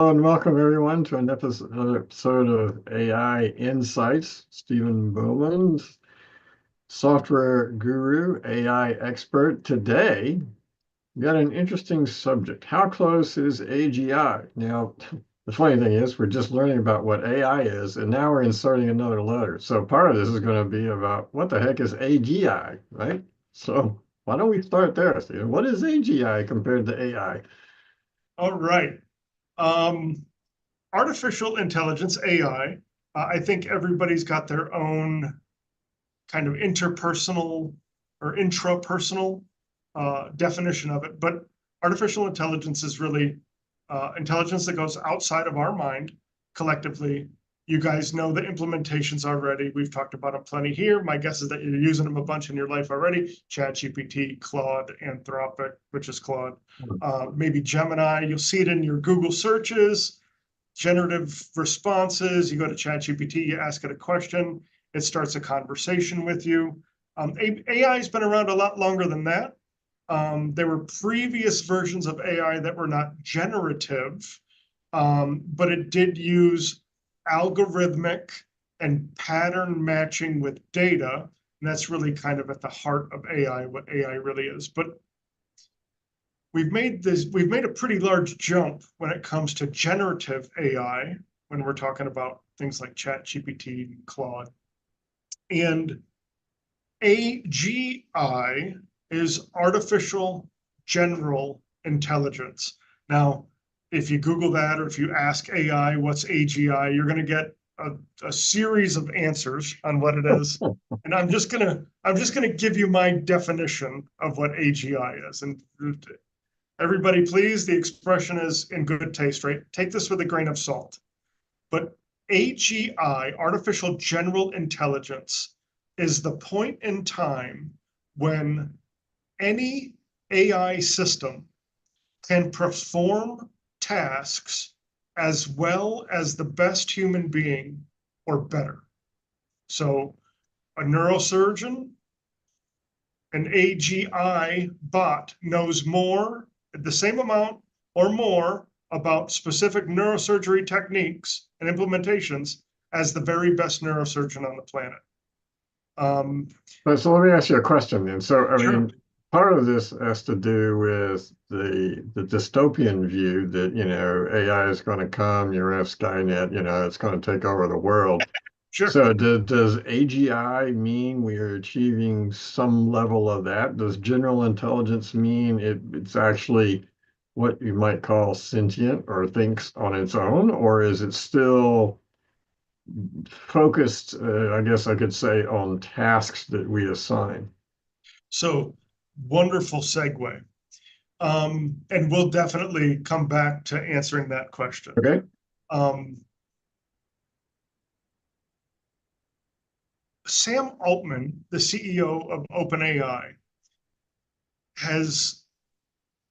Hello and welcome everyone to another episode of AI Insights. Stephen Bowman, software guru, AI expert. Today, we got an interesting subject. How close is AGI? Now, the funny thing is, we're just learning about what AI is, and now we're inserting another letter. So part of this is going to be about what the heck is AGI, right? So why don't we start there, Stephen? What is AGI compared to AI? All right. Um, Artificial intelligence, AI, I think everybody's got their own kind of interpersonal or intrapersonal definition of it. But artificial intelligence is really intelligence that goes outside of our mind collectively. You guys know the implementations already. We've talked about them plenty here. My guess is that you're using them a bunch in your life already. ChatGPT, Claude, Anthropic, which is Claude, maybe Gemini. You'll see it in your Google searches, generative responses. You go to ChatGPT, you ask it a question, it starts a conversation with you. AI has been around a lot longer than that. There were previous versions of AI that were not generative, but it did use algorithmic and pattern matching with data. And that's really kind of at the heart of AI, what AI really is. But we've made a pretty large jump when it comes to generative AI, when we're talking about things like ChatGPT and Claude. And AGI is artificial general intelligence. Now, if you Google that or if you ask AI what's AGI, you're going to get a series of answers on what it is. And I'm just gonna give you my definition of what AGI is. And everybody, please, the expression is in good taste, right? Take this with a grain of salt. But AGI, artificial general intelligence, is the point in time when any AI system can perform tasks as well as the best human being or better. So a neurosurgeon, an AGI bot knows more, the same amount or more about specific neurosurgery techniques and implementations as the very best neurosurgeon on the planet. So let me ask you a question then. So, I Sure. mean, part of this has to do with the dystopian view that, AI is going to come, you have Skynet, it's going to take over the world. Sure. So does AGI mean we are achieving some level of that? Does general intelligence mean it's actually what you might call sentient or thinks on its own, or is it still focused, I guess I could say, on tasks that we assign? So wonderful segue. And we'll definitely come back to answering that question. Okay. Um, Sam Altman, the CEO of OpenAI, has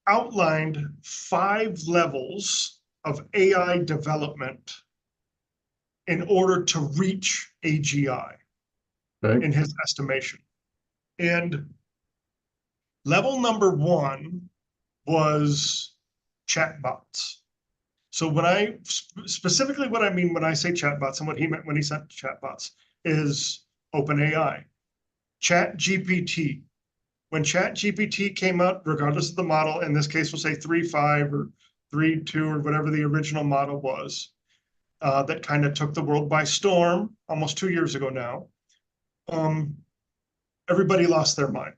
outlined 5 levels of AI development in order to reach AGI Okay. in his estimation. And level number 1 was chatbots. So specifically what I mean when I say chatbots and what he meant when he said chatbots is OpenAI, ChatGPT. When ChatGPT came out, regardless of the model, in this case, we'll say 3.5 or 3.2 or whatever the original model was, that kind of took the world by storm almost 2 years ago now. Everybody lost their mind.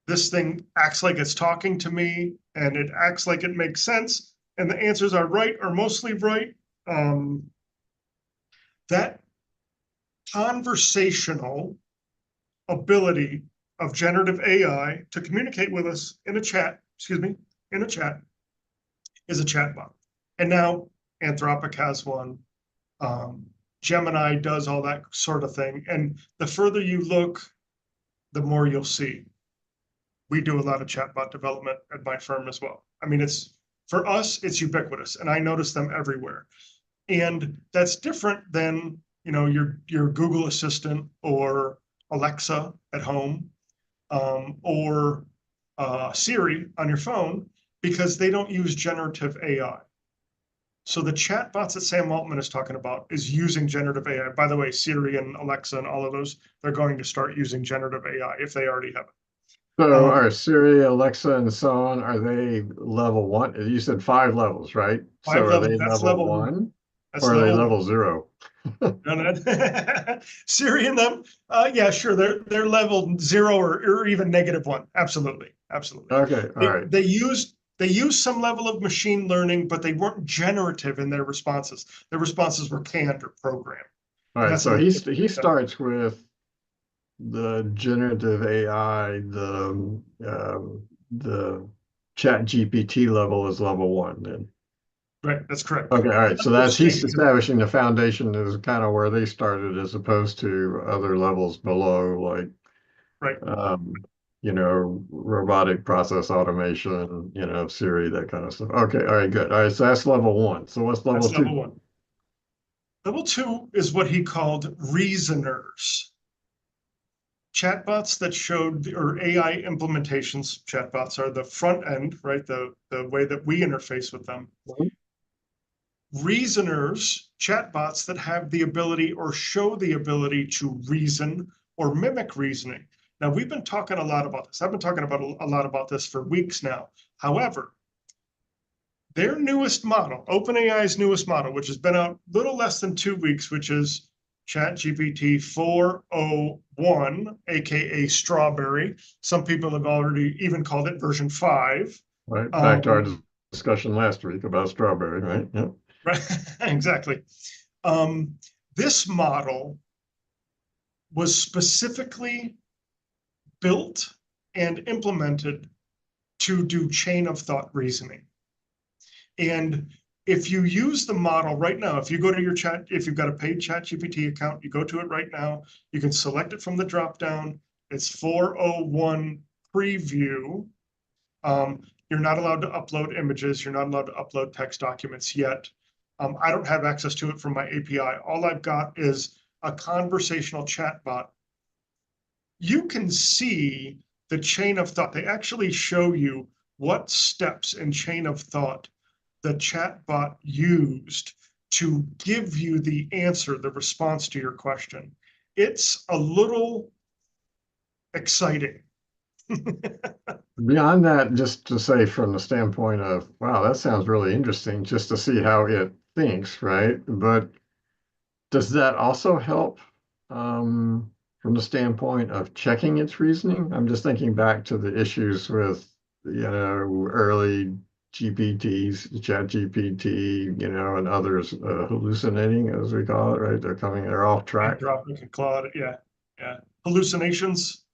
This thing acts like it's talking to me, and it acts like it makes sense, and the answers are right or mostly right. That conversational ability of generative AI to communicate with us in a chat, in a chat, is a chatbot. And now Anthropic has one. Gemini does all that sort of thing. And the further you look, the more you'll see. We do a lot of chatbot development at my firm as well. I mean, for us, it's ubiquitous, and I notice them everywhere. And that's different than your Google Assistant or Alexa at home, or Siri on your phone, because they don't use generative AI. So the chatbots that Sam Altman is talking about is using generative AI. By the way, Siri and Alexa and all of those, they're going to start using generative AI if they already have it. So are Siri, Alexa, and so on, are they level one? You said 5 levels, right? So Five are level, they level one that's or are they level one. level zero? Siri and them, yeah, sure, they're level 0 or even -1. Absolutely, absolutely. Okay, all They, right. they used they used some level of machine learning, but they weren't generative in their responses. Their responses were canned or programmed, All and right, that's a so little he different. starts with the generative AI, the chat GPT level is level one then. Right, that's correct. Okay, all right. So There's that's he's stages of it. establishing the foundation is kind of where they started as opposed to other levels below, like Right, um, robotic process automation, Siri, that kind of stuff. Okay, all right, good. All right, so that's level one. So what's level that's level two? one. Level two is what he called reasoners. Chatbots that showed, or AI implementations, chatbots are the front end, right? The way that we interface with them. Reasoners, chatbots that have the ability or show the ability to reason or mimic reasoning. Now, we've been talking a lot about this. I've been talking about a lot about this for weeks now. However, their newest model, OpenAI's newest model, which has been out a little less than 2 weeks, which is ChatGPT 4.01, aka Strawberry. Some people have already even called it version 5. Right, back to our Um, discussion last week about strawberry, right? Yep. right, exactly. Um, this model was specifically built and implemented to do chain of thought reasoning. And if you use the model right now, if you go to your chat, if you've got a paid ChatGPT account, you go to it right now, you can select it from the drop down. It's 401 preview. You're not allowed to upload images. You're not allowed to upload text documents yet. I don't have access to it from my API. All I've got is a conversational chatbot. You can see the chain of thought. They actually show you what steps in chain of thought the chatbot used to give you the answer, the response to your question. It's a little exciting. Beyond that, just to say from the standpoint of, wow, that sounds really interesting, just to see how it thinks, right? But does that also help from the standpoint of checking its reasoning? I'm just thinking back to the issues with, early GPTs, ChatGPT, and others hallucinating, as we call it, right? They're off track. Anthropic and Claude, yeah, yeah. Hallucinations.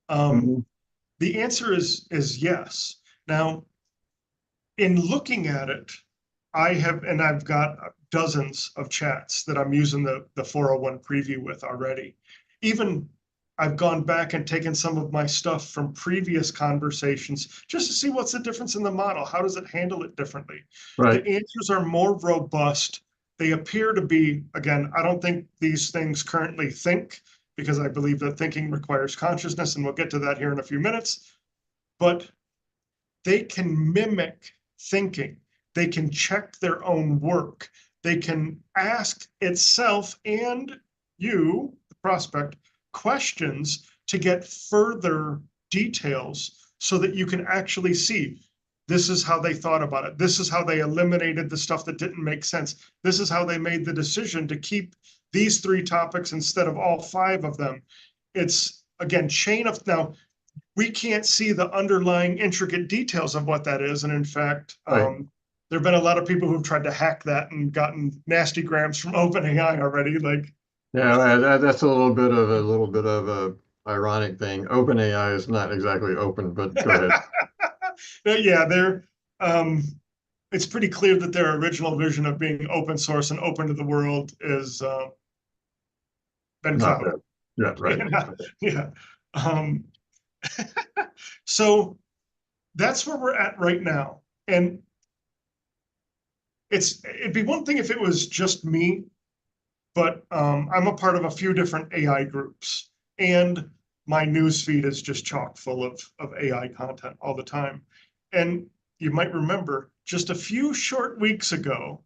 Um, Mhm. the answer is yes. Now, in looking at it, I've got dozens of chats that I'm using the 401 preview with already. Even I've gone back and taken some of my stuff from previous conversations just to see what's the difference in the model. How does it handle it differently? The Right. answers are more robust. They appear to be, again, I don't think these things currently think because I believe that thinking requires consciousness, and we'll get to that here in a few minutes. But they can mimic thinking. They can check their own work. They can ask itself and you, the prospect, questions to get further details so that you can actually see this is how they thought about it. This is how they eliminated the stuff that didn't make sense. This is how they made the decision to keep these 3 topics instead of all 5 of them. It's again, chain of now we can't see the underlying intricate details of what that is. And in fact, Right. there have been a lot of people who've tried to hack that and gotten nasty grams from OpenAI already. Like, Yeah, that's a little bit of a ironic thing. OpenAI is not exactly open, but go ahead. yeah, um, it's pretty clear that their original vision of being open source and open to the world is been Not clouded. that. Yeah, right. Yeah, Okay. yeah. Um, so that's where we're at right now. And it'd be one thing if it was just me, but I'm a part of a few different AI groups, and my news feed is just chock full of AI content all the time. And you might remember just a few short weeks ago,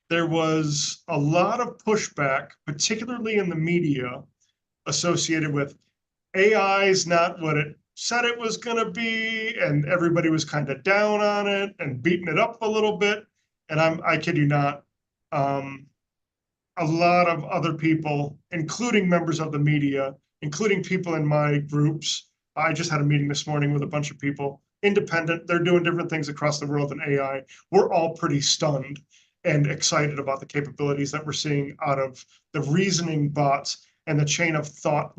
there was a lot of pushback, particularly in the media, associated with AI is not what it said it was going to be, and everybody was kind of down on it and beating it up a little bit. And I kid you not, um, a lot of other people, including members of the media, including people in my groups. I just had a meeting this morning with a bunch of people, independent. They're doing different things across the world in AI. We're all pretty stunned and excited about the capabilities that we're seeing out of the reasoning bots and the chain of thought,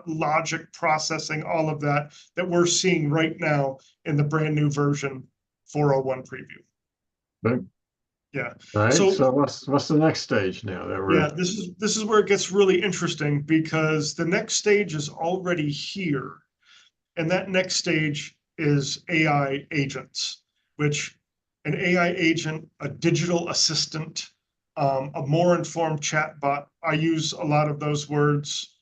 logic processing, all of that we're seeing right now in the brand new version 401 preview. Right. Yeah. All right. So So what's the next stage now that yeah, we're this is where it gets really interesting because the next stage is already here. And that next stage is AI agents, which an AI agent, a digital assistant, a more informed chatbot. I use a lot of those words,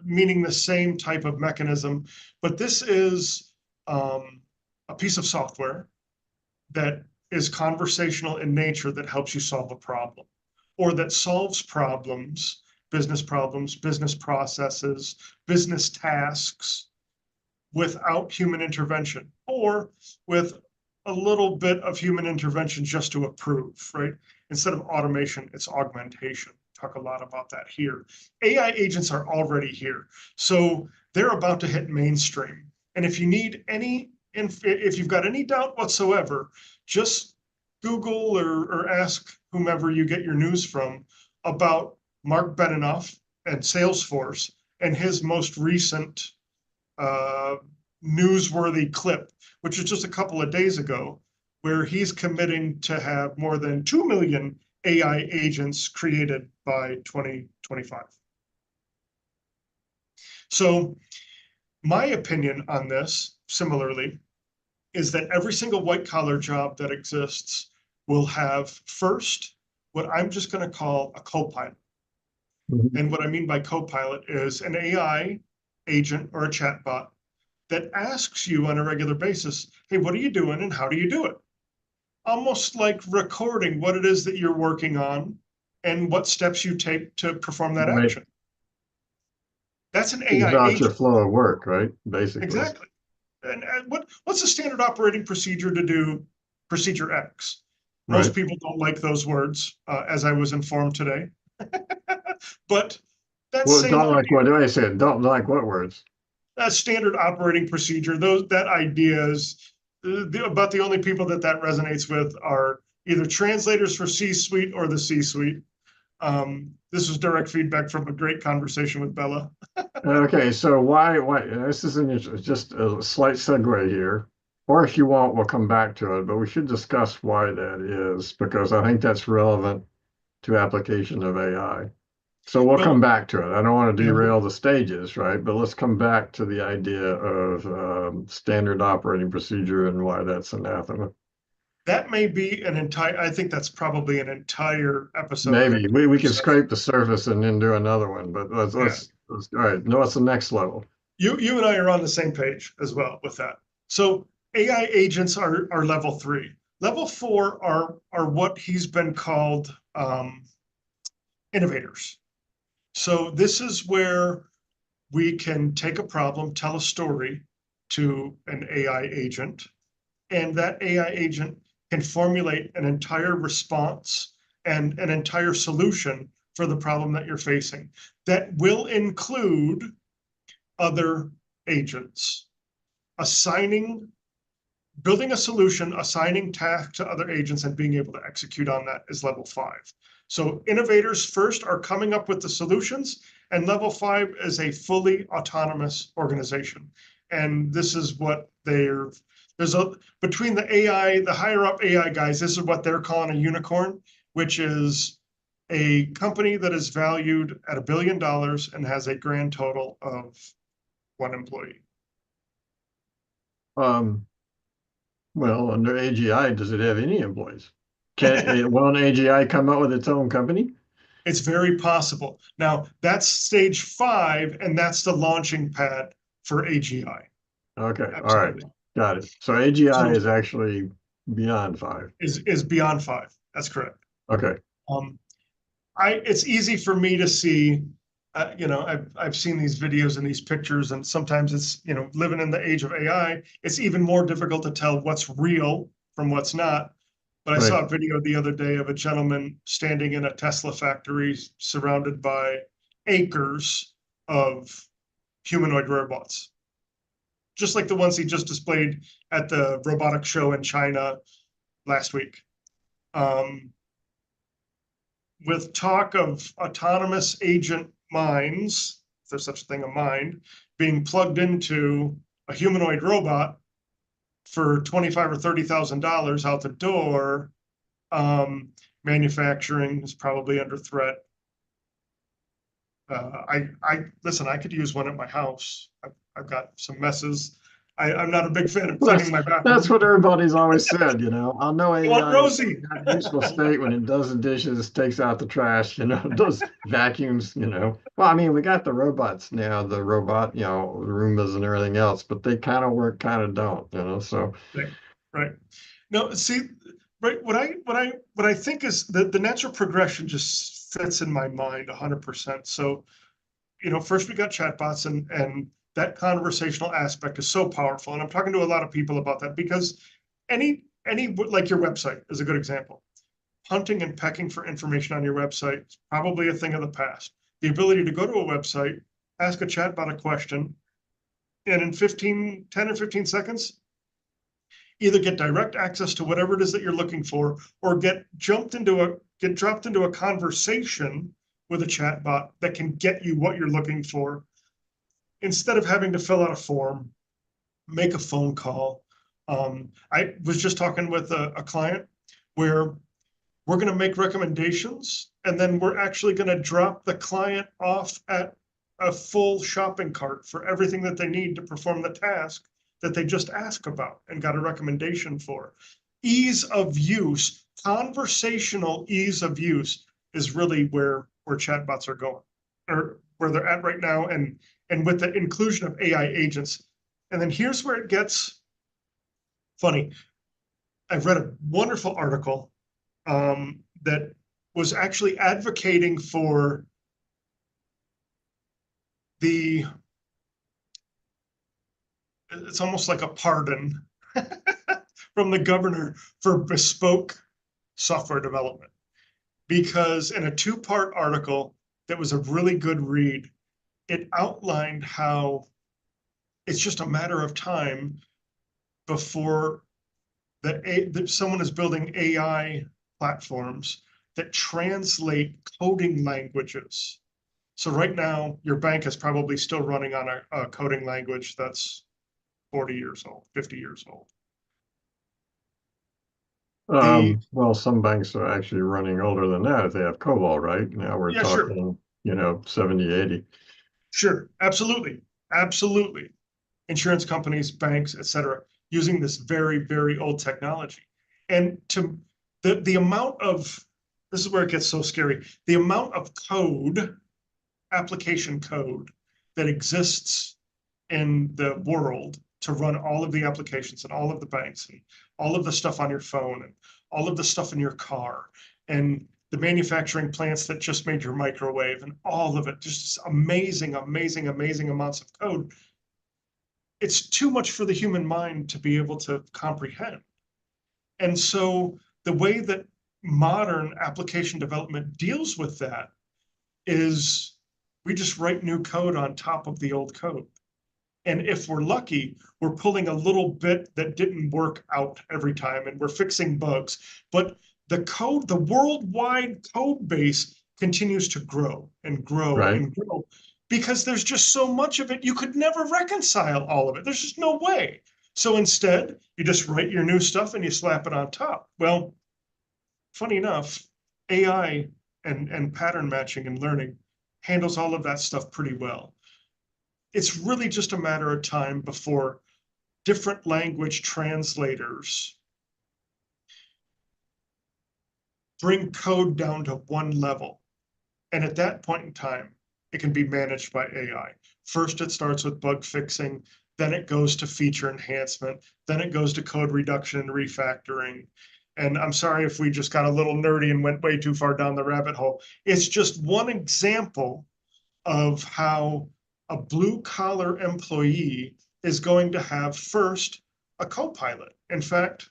meaning the same type of mechanism. But this is a piece of software that is conversational in nature that helps you solve a problem or that solves problems, business processes, business tasks without human intervention or with a little bit of human intervention just to approve, right? Instead of automation, it's augmentation. Talk a lot about that here. AI agents are already here. So they're about to hit mainstream. And if you need any, if you've got any doubt whatsoever, just Google or ask whomever you get your news from about Mark Benioff and Salesforce and his most recent uh, newsworthy clip, which is just a couple of days ago, where he's committing to have more than 2 million AI agents created by 2025. So my opinion on this, similarly, is that every single white collar job that exists will have first what I'm just going to call a co-pilot. Mhm. And what I mean by co-pilot is an AI agent or a chatbot that asks you on a regular basis, hey, what are you doing and how do you do it? Almost like recording what it is that you're working on and what steps you take to perform that Right. action. That's an It's AI about your agent. flow of work, right? Basically. Exactly. And what's the standard operating procedure to do procedure X? Most Right. people don't like those words, as I was informed today. But that Well, same don't like idea, what I said. Don't like what words? that standard operating procedure, that idea is about the only people that resonates with are either translators for C-suite or the C-suite. This was direct feedback from a great conversation with Bella. Okay, so why this is just a slight segue here, or if you want, we'll come back to it, but we should discuss why that is because I think that's relevant to application of AI. So we'll come Well, back to it. I don't want to yeah, derail the stages, right? But let's come back to the idea of standard operating procedure and why that's anathema. that may be an entire, I think that's probably an entire episode Maybe that we can session. scrape the surface and then do another one, but Yeah. let's all right. No, what's the next level? You and I are on the same page as well with that. So AI agents are level 3. Level 4 are what he's been called innovators. So this is where we can take a problem, tell a story to an AI agent, and that AI agent can formulate an entire response and an entire solution for the problem that you're facing that will include other agents. Assigning, building a solution, assigning tasks to other agents, and being able to execute on that is level 5. So innovators first are coming up with the solutions, and level 5 is a fully autonomous organization. And this is what there's a, between the AI, the higher up AI guys, this is what they're calling a unicorn, which is a company that is valued at $1 billion and has a grand total of 1 employee. Um, well, under AGI, does it have any employees? Will an AGI come up with its own company? It's very possible. Now, that's stage 5, and that's the launching pad for AGI. Okay, all right, Absolutely. got it. So AGI So is actually beyond 5. Is beyond 5. That's correct. Okay. Um, it's easy for me to see, I've seen these videos and these pictures, and sometimes it's, living in the age of AI, it's even more difficult to tell what's real from what's not. But I Right. saw a video the other day of a gentleman standing in a Tesla factory surrounded by acres of humanoid robots, just like the ones he just displayed at the robotic show in China last week. With talk of autonomous agent minds, if there's such a thing, a mind, being plugged into a humanoid robot for $25,000 or $30,000 out the door, manufacturing is probably under threat. I listen. I could use one at my house. I've got some messes. I'm not a big fan of cleaning That's my that's bathroom. what everybody's always said, you know. I know I want AI is Rosie. got a useful state when it does the dishes, takes out the trash, does vacuums, Well, I mean, we got the robots now, the robot, Roombas and everything else, but they kind of work, kind of don't, so Right, right. No, see, right. What I think is that the natural progression just fits in my mind 100%. So, first we got chatbots, and that conversational aspect is so powerful. And I'm talking to a lot of people about that because any like your website is a good example. Hunting and pecking for information on your website is probably a thing of the past. The ability to go to a website, ask a chatbot a question, and in 10 or 15 seconds, either get direct access to whatever it is that you're looking for, or get dropped into a conversation with a chatbot that can get you what you're looking for, instead of having to fill out a form, make a phone call. I was just talking with a client where we're going to make recommendations, and then we're actually going to drop the client off at a full shopping cart for everything that they need to perform the task that they just asked about and got a recommendation for. Ease of use, conversational ease of use is really where chatbots are going, or where they're at right now, and with the inclusion of AI agents. And then here's where it gets funny. I've read a wonderful article that was actually advocating for it's almost like a pardon from the governor for bespoke software development. Because in a 2-part article that was a really good read, it outlined how it's just a matter of time before that someone is building AI platforms that translate coding languages. So right now, your bank is probably still running on a coding language that's 40 years old, 50 years old. Well, some banks are actually running older than that if they have COBOL, right? Now we're Yeah, sure, talking, 70, 80. sure, absolutely, absolutely. Insurance companies, banks, et cetera, using this very, very old technology. And to the amount of, this is where it gets so scary, the amount of code, application code, that exists in the world to run all of the applications and all of the banks and all of the stuff on your phone and all of the stuff in your car and the manufacturing plants that just made your microwave and all of it, just amazing, amazing, amazing amounts of code. It's too much for the human mind to be able to comprehend. And so the way that modern application development deals with that is we just write new code on top of the old code. And if we're lucky, we're pulling a little bit that didn't work out every time and we're fixing bugs. But the worldwide code base continues to grow and grow Right. and grow, because there's just so much of it. You could never reconcile all of it. There's just no way. So instead, you just write your new stuff and you slap it on top. Well, funny enough, AI and pattern matching and learning handles all of that stuff pretty well. It's really just a matter of time before different language translators bring code down to one level. And at that point in time, it can be managed by AI. First, it starts with bug fixing, then it goes to feature enhancement, then it goes to code reduction and refactoring. And I'm sorry if we just got a little nerdy and went way too far down the rabbit hole. It's just one example of how a blue collar employee is going to have first a co-pilot. In fact,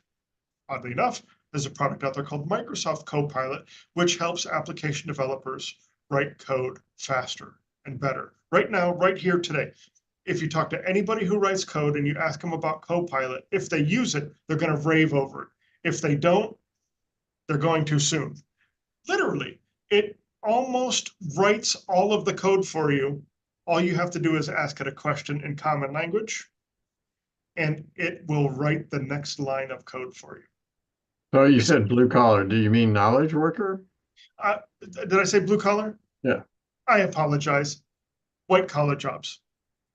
oddly enough, there's a product out there called Microsoft Copilot, which helps application developers write code faster and better. Right now, right here today, if you talk to anybody who writes code and you ask them about Copilot, if they use it, they're going to rave over it. If they don't, they're going too soon. Literally, it almost writes all of the code for you. All you have to do is ask it a question in common language, and it will write the next line of code for you. So you It's, said blue collar. Do you mean knowledge worker? did I say blue collar? Yeah. I apologize. White collar jobs,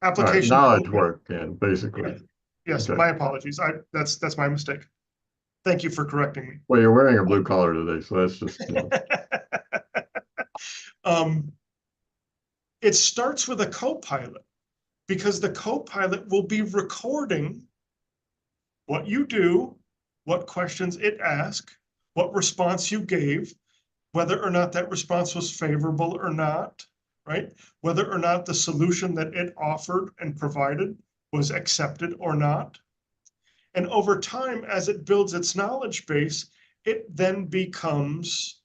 All right. application Knowledge development. work, and basically. Yeah. Yes, Okay. my apologies. That's my mistake. Thank you for correcting me. Well, you're wearing a blue collar today, so that's just, um, it starts with a co-pilot because the co-pilot will be recording what you do, what questions it asked, what response you gave, whether or not that response was favorable or not, right? Whether or not the solution that it offered and provided was accepted or not. And over time, as it builds its knowledge base, it then becomes,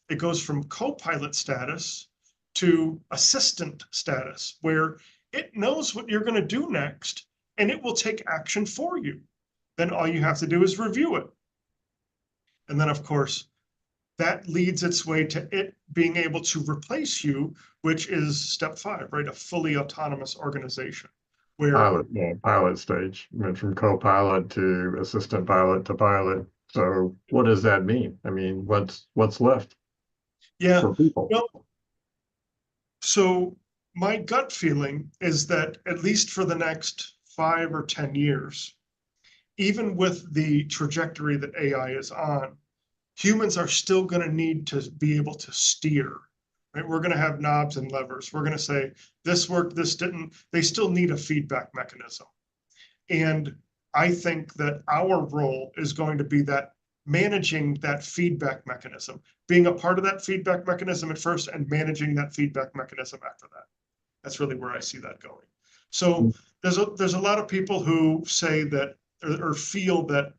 it goes from co-pilot status to assistant status, where it knows what you're going to do next and it will take action for you. Then all you have to do is review it. And then, of course, that leads its way to it being able to replace you, which is step 5, right? A fully autonomous organization where pilot stage. Went from co-pilot to assistant pilot to pilot. So what does that mean? I mean, what's left yeah, for people? well, so my gut feeling is that at least for the next 5 or 10 years, even with the trajectory that AI is on, humans are still going to need to be able to steer, right? We're going to have knobs and levers. We're going to say, this worked, this didn't. They still need a feedback mechanism. And I think that our role is going to be that managing that feedback mechanism, being a part of that feedback mechanism at first and managing that feedback mechanism after that. That's really where I see that going. So there's a lot of people who say that or feel that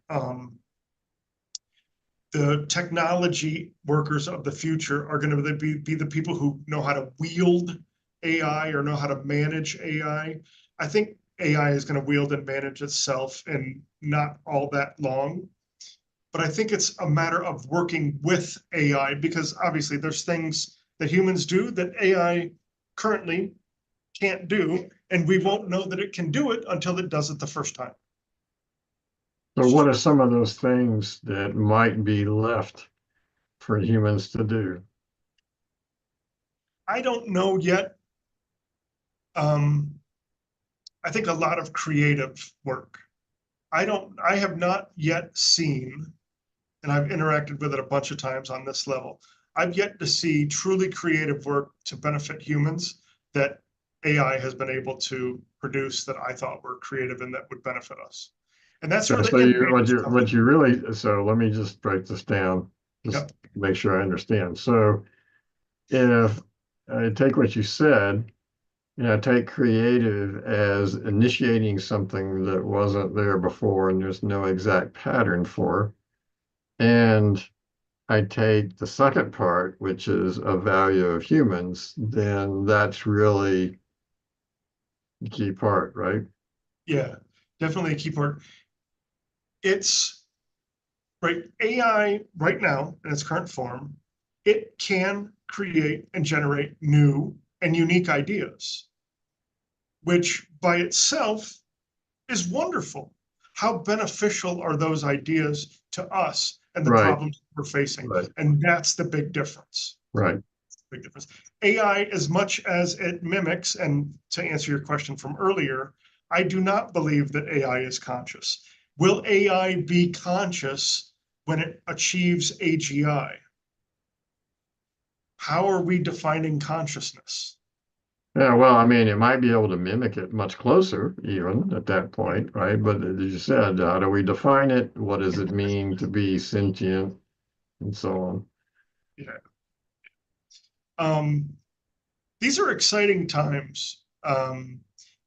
the technology workers of the future are going to be the people who know how to wield AI or know how to manage AI. I think AI is going to wield and manage itself in not all that long. But I think it's a matter of working with AI because obviously there's things that humans do that AI currently can't do, and we won't know that it can do it until it does it the first time. So what are some of those things that might be left for humans to do? I don't know yet. I think a lot of creative work. I have not yet seen, and I've interacted with it a bunch of times on this level. I've yet to see truly creative work to benefit humans that AI has been able to produce that I thought were creative and that would benefit us. And that's where Okay, the so you innovators come in. what you really so let me just break this down, just Yep. make sure I understand. So if I take what you said, take creative as initiating something that wasn't there before and there's no exact pattern for. And I take the second part, which is a value of humans, then that's really the key part, right? Yeah, definitely a key part. It's right. AI right now in its current form, it can create and generate new and unique ideas, which by itself is wonderful. How beneficial are those ideas to us and the Right, problems we're facing? right, And that's the big difference. right. Big difference. AI, as much as it mimics, and to answer your question from earlier, I do not believe that AI is conscious. Will AI be conscious when it achieves AGI? How are we defining consciousness? Yeah, well, I mean, it might be able to mimic it much closer, even at that point, right? But as you said, how do we define it? What does it mean to be sentient, and so on? Yeah. Um, these are exciting times.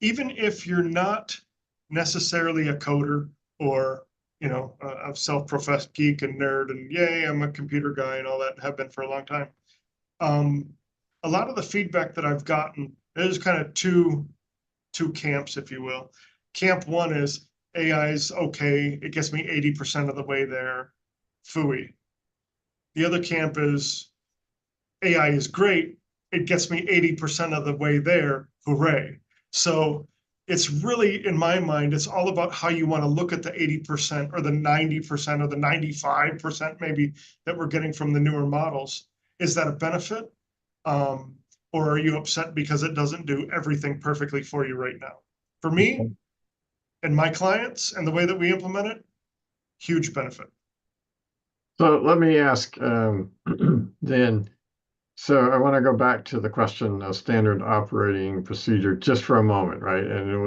Even if you're not necessarily a coder or, a self-professed geek and nerd and yay, I'm a computer guy and all that, have been for a long time. Um, a lot of the feedback that I've gotten, there's kind of two camps, if you will. Camp one is AI is okay. It gets me 80% of the way there. Fooey. The other camp is AI is great. It gets me 80% of the way there. Hooray. So it's really, in my mind, it's all about how you want to look at the 80% or the 90% or the 95% maybe that we're getting from the newer models. Is that a benefit? Or are you upset because it doesn't do everything perfectly for you right now? For me and my clients and the way that we implement it, huge benefit. So let me ask then. So I want to go back to the question of standard operating procedure just for a moment, right? And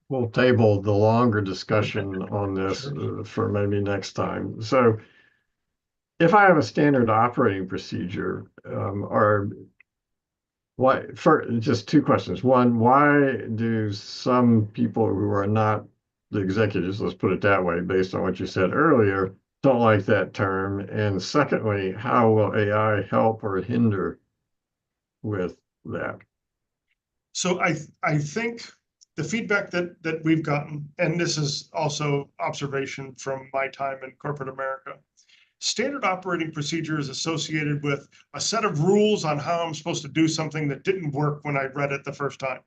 we'll table the longer discussion on this Sure. for maybe next time. So if I have a standard operating procedure, or why, for just two questions. One, why do some people who are not the executives, let's put it that way, based on what you said earlier, don't like that term? And secondly, how will AI help or hinder with that? So I think the feedback that we've gotten, and this is also observation from my time in corporate America, standard operating procedure is associated with a set of rules on how I'm supposed to do something that didn't work when I read it the first time.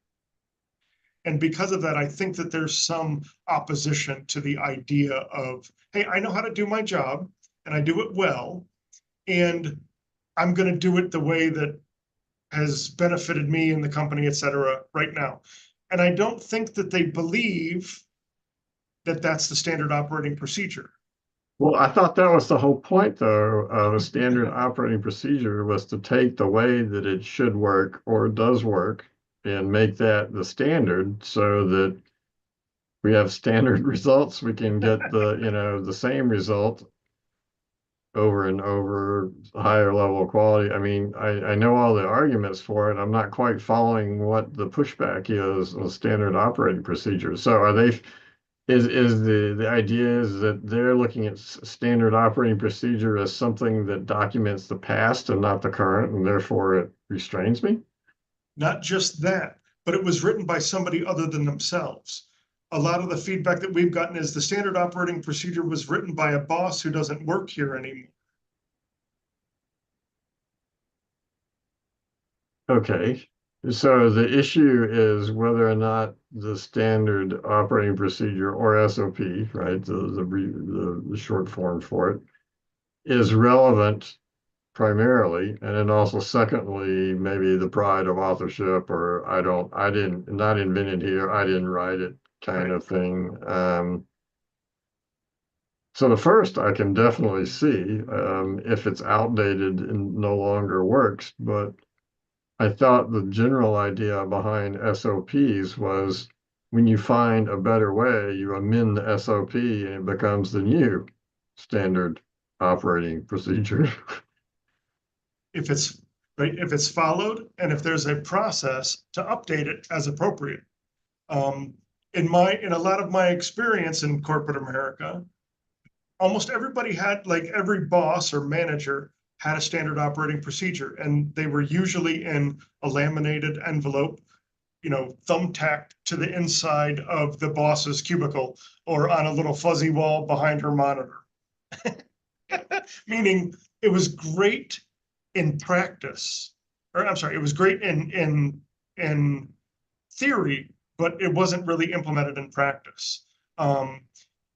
And because of that, I think that there's some opposition to the idea of, hey, I know how to do my job and I do it well, and I'm going to do it the way that has benefited me and the company, et cetera, right now. And I don't think that they believe that that's the standard operating procedure. Well, I thought that was the whole point, though, of a standard operating procedure was to take the way that it should work or does work and make that the standard so that we have standard results. We can get the same result over and over, higher level of quality. I mean, I know all the arguments for it. I'm not quite following what the pushback is on standard operating procedures. So are they, is the idea is that they're looking at standard operating procedure as something that documents the past and not the current, and therefore it restrains me? Not just that, but it was written by somebody other than themselves. A lot of the feedback that we've gotten is the standard operating procedure was written by a boss who doesn't work here anymore. Okay. So the issue is whether or not the standard operating procedure or SOP, right, the short form for it, is relevant primarily, and then also secondly, maybe the pride of authorship or I didn't, not invented here, I didn't write it kind Right. of thing. So the first I can definitely see if it's outdated and no longer works, but I thought the general idea behind SOPs was when you find a better way, you amend the SOP and it becomes the new standard operating procedure. If it's right, if it's followed, and if there's a process to update it as appropriate. Um, in a lot of my experience in corporate America, almost everybody had, like, every boss or manager had a standard operating procedure, and they were usually in a laminated envelope, thumbtacked to the inside of the boss's cubicle or on a little fuzzy wall behind her monitor. Meaning it was great in practice, or I'm sorry, it was great in theory, but it wasn't really implemented in practice. Um,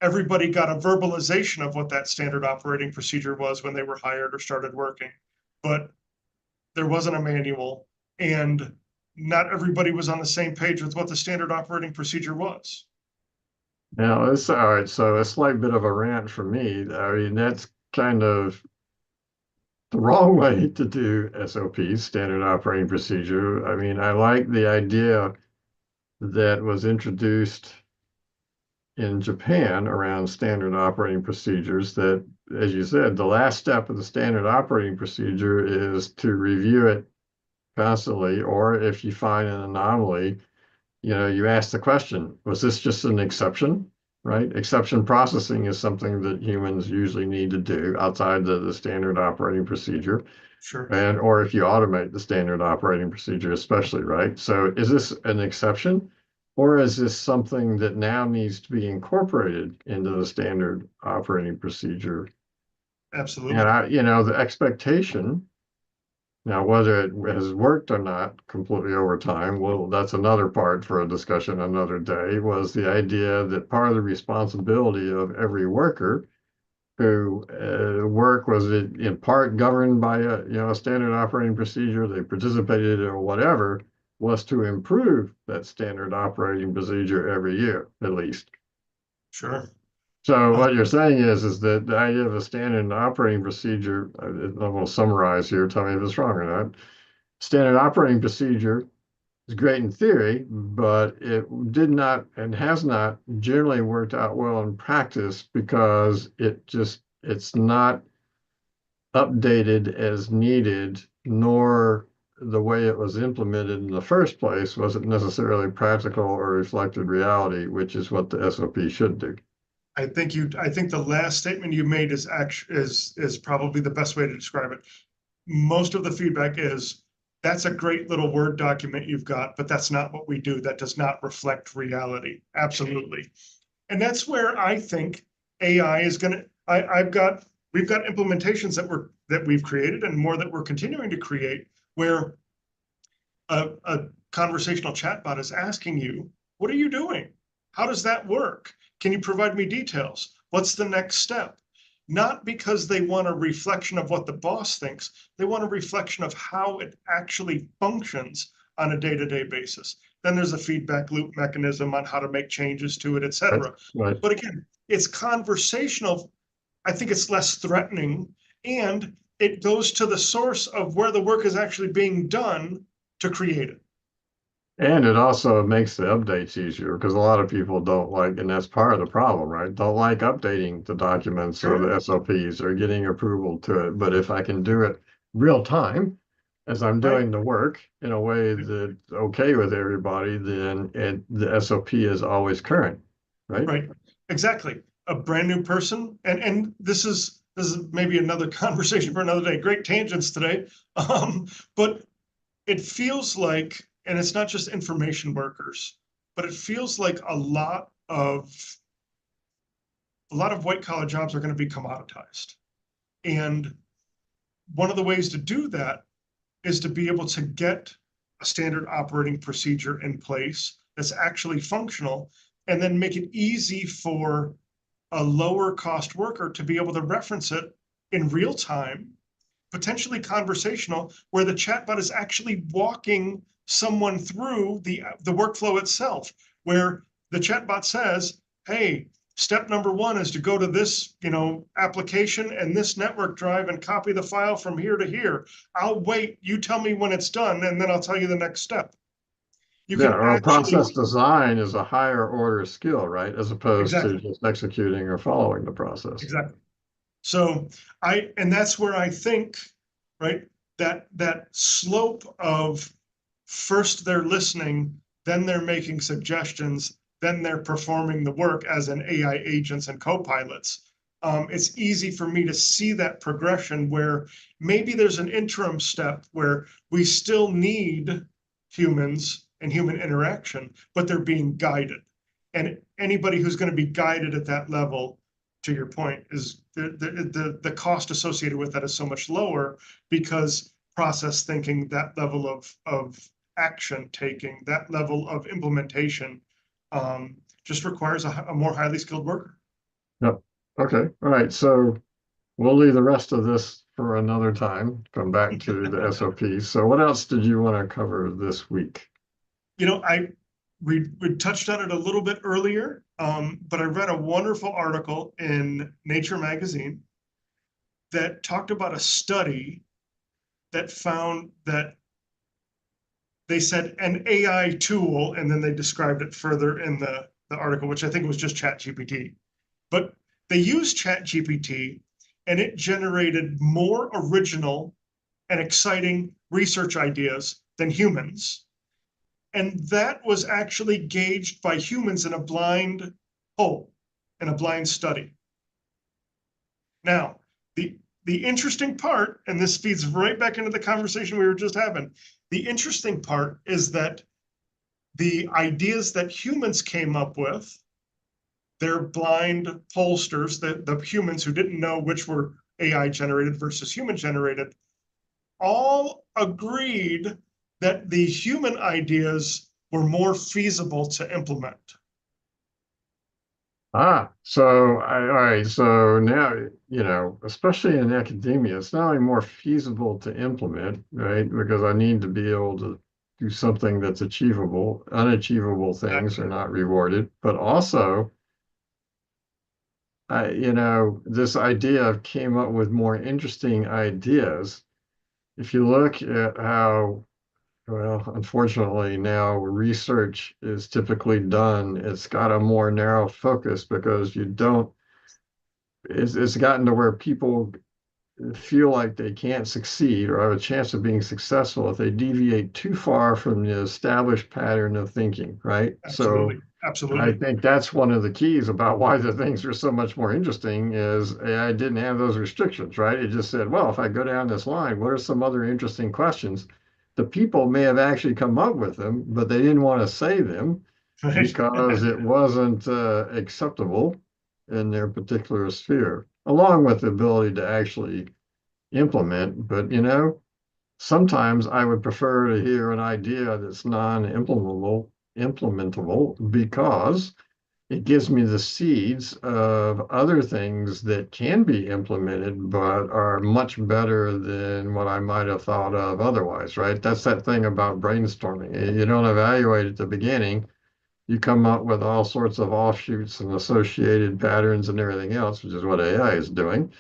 Everybody got a verbalization of what that standard operating procedure was when they were hired or started working, but there wasn't a manual, and not everybody was on the same page with what the standard operating procedure was. Now, it's all right. So a slight bit of a rant for me. I mean, that's kind of the wrong way to do SOPs, standard operating procedure. I mean, I like the idea that was introduced in Japan around standard operating procedures that, as you said, the last step of the standard operating procedure is to review it constantly, or if you find an anomaly, you ask the question, was this just an exception? Right? Exception processing is something that humans usually need to do outside the standard operating procedure. Sure. And or if you automate the standard operating procedure, especially, right? So is this an exception? Or is this something that now needs to be incorporated into the standard operating procedure? And Absolutely. the expectation, now whether it has worked or not completely over time, well, that's another part for a discussion another day, was the idea that part of the responsibility of every worker who work was in part governed by a standard operating procedure, they participated in or whatever, was to improve that standard operating procedure every year at least. Sure. So what you're saying is that the idea of a standard operating procedure, I'm going to summarize here, tell me if it's wrong or not. Standard operating procedure is great in theory, but it did not and has not generally worked out well in practice because it's not updated as needed, nor the way it was implemented in the first place wasn't necessarily practical or reflected reality, which is what the SOP should do. I think the last statement you made is probably the best way to describe it. Most of the feedback is that's a great little Word document you've got, but that's not what we do. That does not reflect reality. Absolutely. And that's where I think AI is going to, we've got implementations that we've created and more that we're continuing to create where a conversational chatbot is asking you, what are you doing? How does that work? Can you provide me details? What's the next step? Not because they want a reflection of what the boss thinks, they want a reflection of how it actually functions on a day-to-day basis. Then there's a feedback loop mechanism on how to make changes to it, et Right? cetera. Right. But again, it's conversational. I think it's less threatening, and it goes to the source of where the work is actually being done to create it. And it also makes the updates easier because a lot of people don't like, and that's part of the problem, right? Don't like updating the documents or the Sure. SOPs or getting approval to it. But if I can do it real time as I'm Right. doing the work in a way that's okay with everybody, then the SOP is always current, right? Right. Exactly. A brand new person, and this is maybe another conversation for another day. Great tangents today. But it feels like, and it's not just information workers, but it feels like a lot of white collar jobs are going to be commoditized. And one of the ways to do that is to be able to get a standard operating procedure in place that's actually functional, and then make it easy for a lower cost worker to be able to reference it in real time, potentially conversational, where the chatbot is actually walking someone through the workflow itself, where the chatbot says, hey, step number one is to go to this application and this network drive and copy the file from here to here. I'll wait, you tell me when it's done, and then I'll tell you the next step. You Yeah, can or process actually, design is a higher order skill, right? As opposed to exactly, just executing or following the process. exactly. So and that's where I think, right, that slope of first they're listening, then they're making suggestions, then they're performing the work as an AI agents and co-pilots. It's easy for me to see that progression where maybe there's an interim step where we still need humans and human interaction, but they're being guided. And anybody who's going to be guided at that level, to your point, is the cost associated with that is so much lower because process thinking, that level of action taking, that level of implementation, just requires a more highly skilled worker. Yep. Okay. All right. So we'll leave the rest of this for another time. Come back to the SOPs. So what else did you want to cover this week? We touched on it a little bit earlier, but I read a wonderful article in Nature magazine that talked about a study that found that they said an AI tool, and then they described it further in the article, which I think was just ChatGPT. But they used ChatGPT and it generated more original and exciting research ideas than humans. And that was actually gauged by humans in a blind poll, in a blind study. Now, the interesting part, and this feeds right back into the conversation we were just having, the interesting part is that the ideas that humans came up with, their blind pollsters, the humans who didn't know which were AI generated versus human generated, all agreed that the human ideas were more feasible to implement. So all right. So now, especially in academia, it's not only more feasible to implement, right? Because I need to be able to do something that's achievable. Unachievable things are Exactly. not rewarded, but also, this idea of came up with more interesting ideas. If you look at how, well, unfortunately now research is typically done, it's got a more narrow focus because you don't it's gotten to where people feel like they can't succeed or have a chance of being successful if they deviate too far from the established pattern of thinking, right? So Absolutely. I Absolutely. think that's one of the keys about why the things are so much more interesting is AI didn't have those restrictions, right? It just said, well, if I go down this line, what are some other interesting questions? The people may have actually come up with them, but they didn't want to say them Right. because it wasn't acceptable in their particular sphere, along with the ability to actually implement. But sometimes I would prefer to hear an idea that's implementable because it gives me the seeds of other things that can be implemented, but are much better than what I might have thought of otherwise, right? That's that thing about brainstorming. You don't evaluate at the beginning. You come up with all sorts of offshoots and associated patterns and everything else, which is what AI is doing,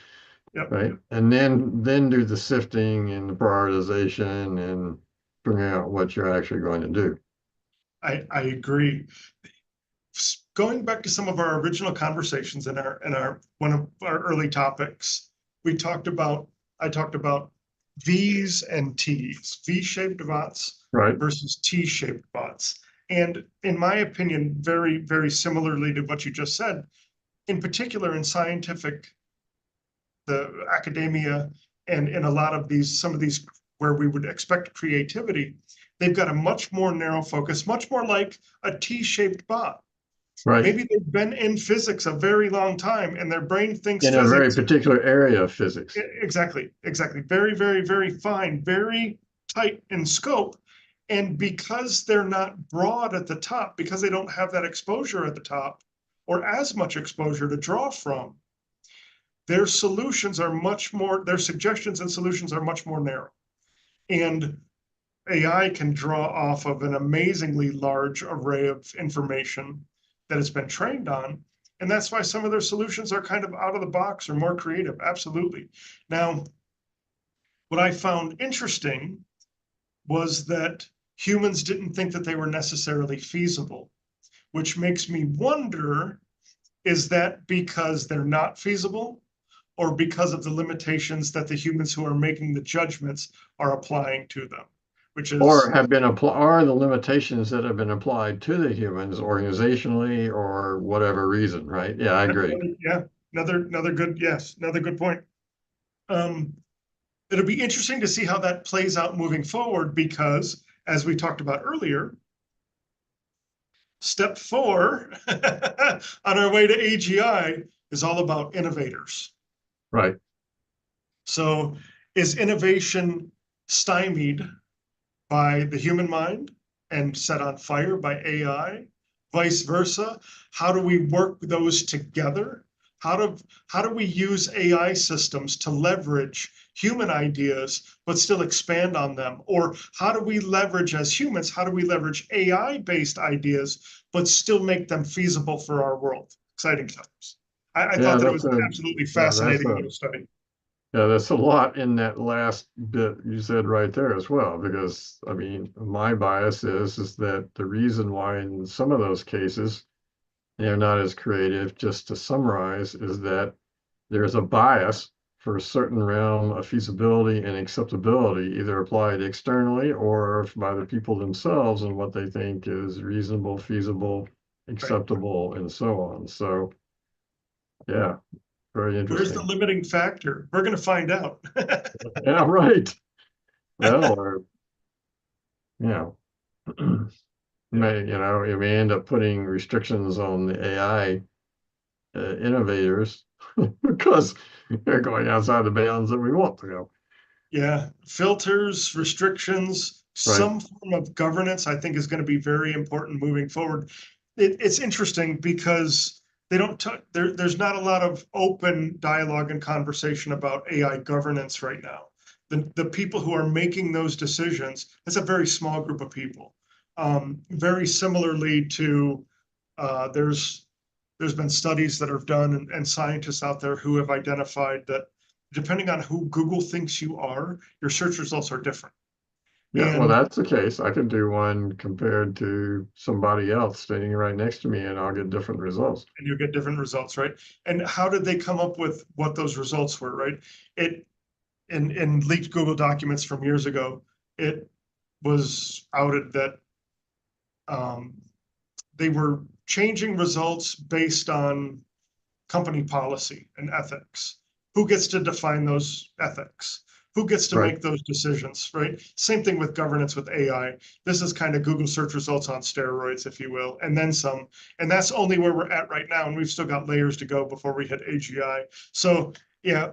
Yep. right? And then do the sifting and the prioritization and figuring out what you're actually going to do. I agree. Going back to some of our original conversations in our one of our early topics, I talked about V's and T's, V-shaped bots Right, versus T-shaped bots. And in my opinion, very, very similarly to what you just said, in particular in scientific, the academia, and in a lot of these, some of these where we would expect creativity, they've got a much more narrow focus, much more like a T-shaped bot. right. Maybe they've been in physics a very long time and their brain thinks In a very physics. particular area of physics. Exactly, exactly. Very, very, very fine, very tight in scope. And because they're not broad at the top, because they don't have that exposure at the top or as much exposure to draw from, their solutions are much more, their suggestions and solutions are much more narrow. And AI can draw off of an amazingly large array of information that it's been trained on. And that's why some of their solutions are kind of out of the box or more creative. Absolutely. Now, what I found interesting was that humans didn't think that they were necessarily feasible, which makes me wonder, is that because they're not feasible or because of the limitations that the humans who are making the judgments are applying to them, which Or is have been applied, or the limitations that have been applied to the humans organizationally or whatever reason, right? Yeah, I agree. yeah, another good, yes, another good point. Um, it'll be interesting to see how that plays out moving forward because, as we talked about earlier, step 4 on our way to AGI is all about innovators. Right. So, is innovation stymied by the human mind and set on fire by AI? Vice versa? How do we work those together? How do we use AI systems to leverage human ideas but still expand on them? Or how do we leverage, as humans, how do we leverage AI-based ideas but still make them feasible for our world? Exciting times. I Yeah, thought that it was absolutely yeah, that's fascinating a little study. Yeah, there's a lot in that last bit you said right there as well, because I mean, my bias is that the reason why in some of those cases they're not as creative, just to summarize, is that there's a bias for a certain realm of feasibility and acceptability, either applied externally or by the people themselves and what they think is reasonable, feasible, Right. acceptable, and so on. So, yeah, very Where's the interesting. limiting factor? We're going to find out. Yeah, right. Well, or, you know, Yeah. you may end up putting restrictions on the AI innovators because they're going outside the bounds that we want to go. Yeah, filters, restrictions, Right. some form of governance, I think is going to be very important moving forward. It's interesting because they don't there's not a lot of open dialogue and conversation about AI governance right now. The people who are making those decisions, it's a very small group of people. Very similarly to there's been studies that are done and scientists out there who have identified that depending on who Google thinks you are, your search results are different. Yeah, well, And that's the case. I could do one compared to somebody else standing right next to me, and I'll get different results. and you get different results, right? And how did they come up with what those results were, right? It in leaked Google documents from years ago, it was outed that um, they were changing results based on company policy and ethics. Who gets to define those ethics? Who gets to Right. make those decisions, right? Same thing with governance with AI. This is kind of Google search results on steroids, if you will, and then some. And that's only where we're at right now. And we've still got layers to go before we hit AGI. So, yeah,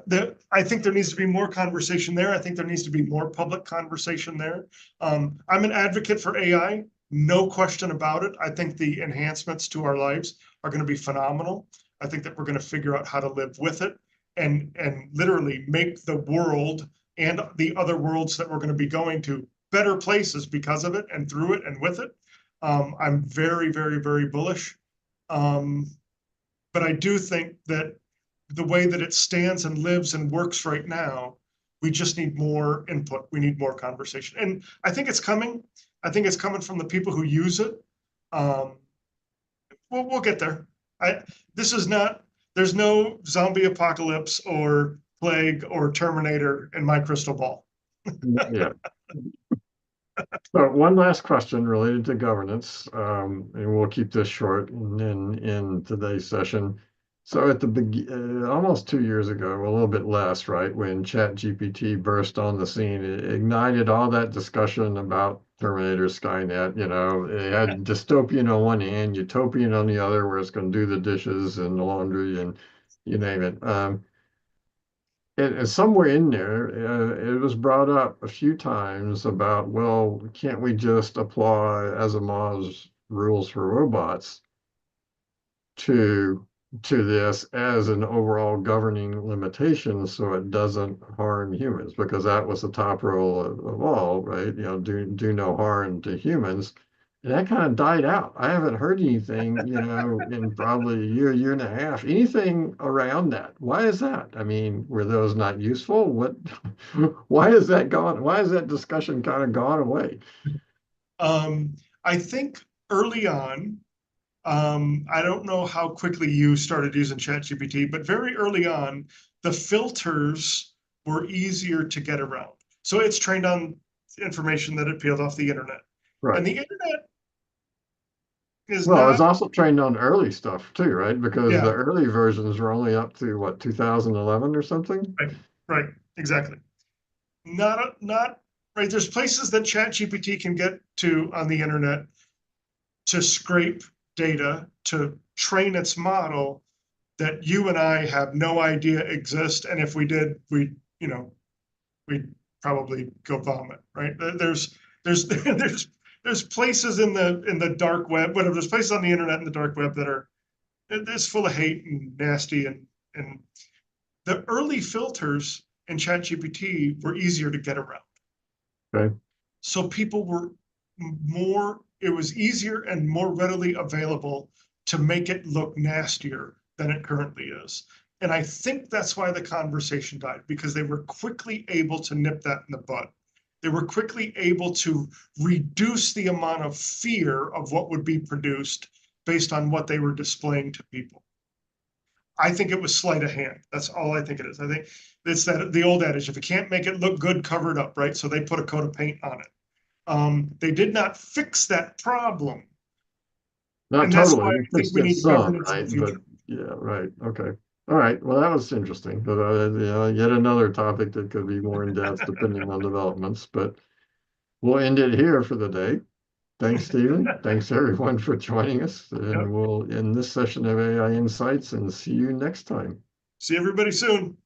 I think there needs to be more conversation there. I think there needs to be more public conversation there. I'm an advocate for AI, no question about it. I think the enhancements to our lives are going to be phenomenal. I think that we're going to figure out how to live with it and literally make the world and the other worlds that we're going to be going to better places because of it and through it and with it. I'm very, very, very bullish. Um, but I do think that the way that it stands and lives and works right now, we just need more input. We need more conversation. And I think it's coming. I think it's coming from the people who use it. Um, we'll get there. I this is not there's no zombie apocalypse or plague or Terminator in my crystal ball. Yeah. So one last question related to governance, and we'll keep this short in today's session. So at the almost 2 years ago, a little bit less, right, when ChatGPT burst on the scene, it ignited all that discussion about Terminator, Skynet. It had dystopian on one hand, utopian on the other, where it's going to do the dishes and the laundry and you name it. And somewhere in there, it was brought up a few times about, well, can't we just apply Asimov's rules for robots to to this as an overall governing limitation so it doesn't harm humans? Because that was the top rule of all, right? Do no harm to humans. And that kind of died out. I haven't heard anything, in probably a year and a half, anything around that. Why is that? I mean, were those not useful? Why is that gone? Why is that discussion kind of gone away? Um, I think early on, I don't know how quickly you started using ChatGPT, but very early on, the filters were easier to get around. So it's trained on information that it peeled off the internet. Right. And the internet is Well, it's not, also trained on early stuff too, right? Because the yeah, early versions were only up to what, 2011 or something? right, right, exactly. Not right. There's places that ChatGPT can get to on the internet to scrape data to train its model that you and I have no idea exist. And if we did, you know, we'd probably go vomit, right? There's places in the dark web, whatever. There's places on the internet and the dark web that are it's full of hate and nasty and the early filters in ChatGPT were easier to get around. Okay. So people were it was easier and more readily available to make it look nastier than it currently is. And I think that's why the conversation died, because they were quickly able to nip that in the bud. They were quickly able to reduce the amount of fear of what would be produced based on what they were displaying to people. I think it was sleight of hand. That's all I think it is. I think it's that the old adage, if you can't make it look good, cover it up, right? So they put a coat of paint on it. They did not fix that problem. Not And that's why totally. You I think fixed we it need some, governance in the right? But future. yeah, right. Okay. All right. Well, that was interesting. But yet another topic that could be more in depth depending on developments. But we'll end it here for the day. Thanks, Stephen. Thanks, everyone, for joining us. And Yep. we'll end this session of AI Insights and see you next time. See everybody soon.